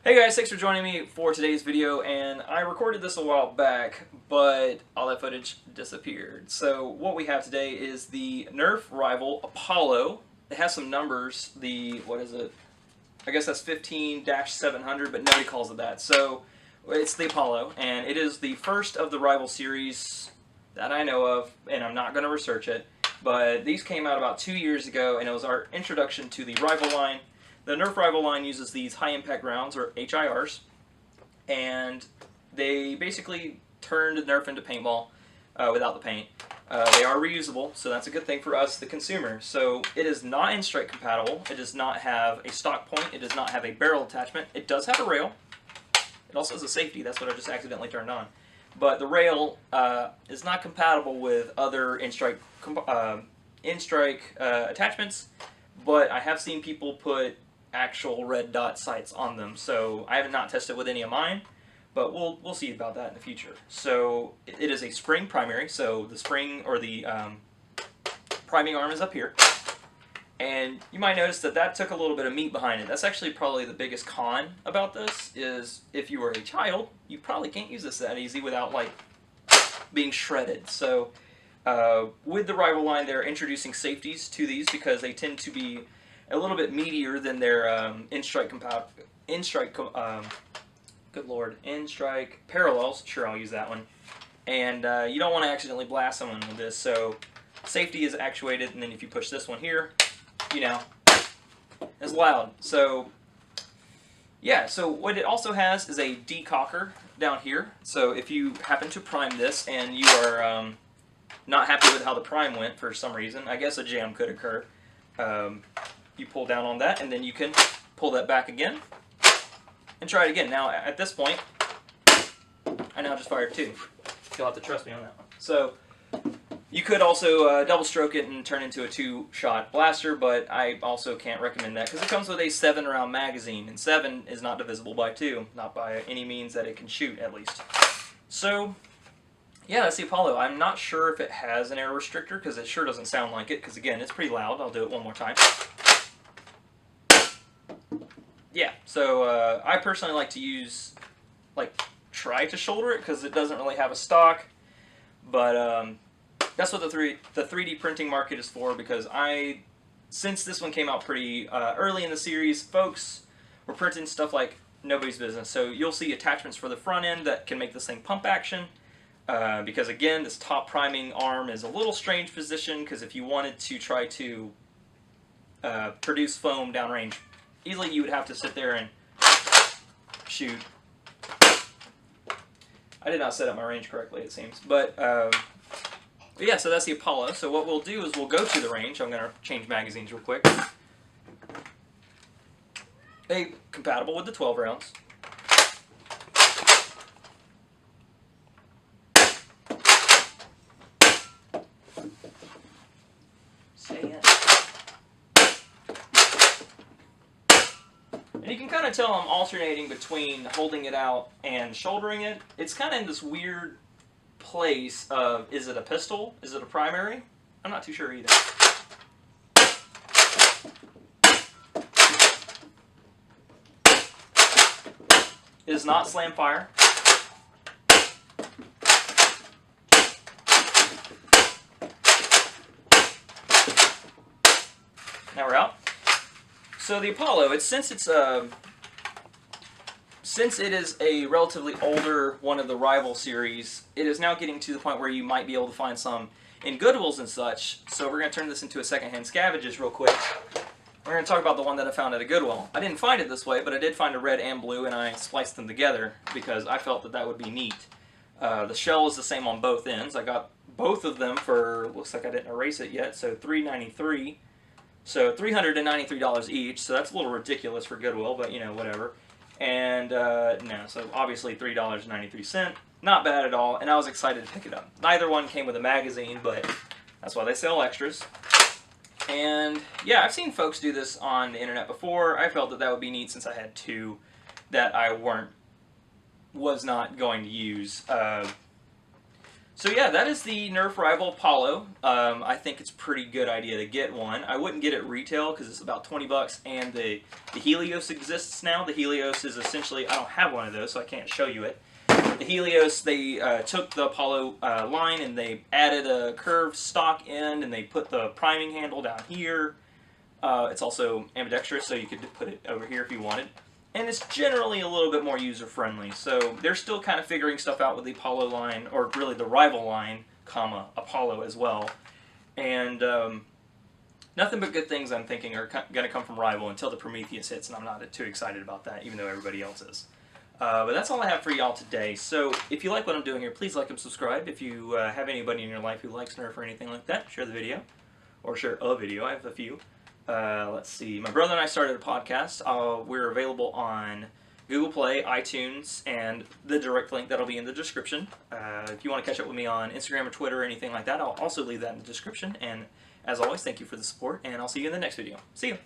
Hey guys, thanks for joining me for today's video, and I recorded this a while back, but all that footage disappeared. So what we have today is the Nerf rival Apollo. It has some numbers, what is it? I guess that's 15-700, but nobody calls it that. So it's the Apollo, and it is the first of the rival series that I know of, and I'm not going to research it, but these came out about 2 years ago, and it was our introduction to the rival line. The Nerf rival line uses these high-impact rounds, or HIRs, and they basically turned Nerf into paintball without the paint. They are reusable, so that's a good thing for us, the consumer. So it is not in-strike compatible. It does not have a stock point. It does not have a barrel attachment. It does have a rail. It also has a safety. That's what I just accidentally turned on. But the rail is not compatible with other in-strike attachments, but I have seen people put actual red dot sights on them, so I have not tested with any of mine, but we'll see about that in the future. So it is a spring primary, so the spring or the priming arm is up here, and you might notice that took a little bit of meat behind it. That's actually probably the biggest con about this, is if you were a child, you probably can't use this that easy without like being shredded. So with the rival line, they're introducing safeties to these because they tend to be a little bit meatier than their in-strike parallels. Sure, I'll use that one. And you don't want to accidentally blast someone with this, so safety is actuated, and then if you push this one here, you know, it's loud. So yeah, so what it also has is a decocker down here. So if you happen to prime this and you are not happy with how the prime went for some reason, I guess a jam could occur. You pull down on that, and then you can pull that back again and try it again. Now, at this point, I now just fired two. You'll have to trust me on that one. So you could also double stroke it and turn into a two-shot blaster, but I also can't recommend that because it comes with a 7-round magazine, and 7 is not divisible by 2, not by any means that it can shoot, at least. So yeah, that's the Apollo. I'm not sure if it has an air restrictor because it sure doesn't sound like it, because again, it's pretty loud. I'll do it one more time. Yeah, so I personally like to try to shoulder it because it doesn't really have a stock, but that's what the 3D printing market is for, because since this one came out pretty early in the series, folks were printing stuff like nobody's business. So you'll see attachments for the front end that can make this thing pump action, because again, this top priming arm is a little strange position, because if you wanted to try to produce foam downrange easily, you would have to sit there and shoot. I did not set up my range correctly, it seems. But yeah, so that's the Apollo. So what we'll do is we'll go to the range. I'm going to change magazines real quick. They compatible with the 12 rounds. And you can kind of tell I'm alternating between holding it out and shouldering it. It's kind of in this weird place of, is it a pistol? Is it a primary? I'm not too sure either. It is not slam fire. Now we're out. So the Apollo, since it is a relatively older one of the rival series, it is now getting to the point where you might be able to find some in Goodwills and such. So we're going to turn this into a secondhand scavengers real quick. We're going to talk about the one that I found at a Goodwill. I didn't find it this way, but I did find a red and blue, and I spliced them together because I felt that would be neat. The shell is the same on both ends. I got both of them for, looks like I didn't erase it yet, so $3.93. So $393 each, so that's a little ridiculous for Goodwill, but you know, whatever. And no, so obviously $3.93, not bad at all, and I was excited to pick it up. Neither one came with a magazine, but that's why they sell extras. And yeah, I've seen folks do this on the internet before. I felt that would be neat since I had two that I was not going to use. So yeah, that is the Nerf Rival Apollo. I think it's a pretty good idea to get one. I wouldn't get it retail because it's about 20 bucks, and the Helios exists now. The Helios is essentially, I don't have one of those, so I can't show you it. The Helios, they took the Apollo line and they added a curved stock end, and they put the priming handle down here. It's also ambidextrous, so you could put it over here if you wanted. And it's generally a little bit more user-friendly. So they're still kind of figuring stuff out with the Apollo line, or really the Rival line, comma, Apollo as well. And nothing but good things, I'm thinking, are going to come from Rival until the Prometheus hits, and I'm not too excited about that, even though everybody else is. But that's all I have for y'all today. So if you like what I'm doing here, please like and subscribe. If you have anybody in your life who likes Nerf or anything like that, share the video. Or share a video. I have a few. Let's see. My brother and I started a podcast. We're available on Google Play, iTunes, and the direct link that'll be in the description. If you want to catch up with me on Instagram or Twitter or anything like that, I'll also leave that in the description. And as always, thank you for the support, and I'll see you in the next video. See you!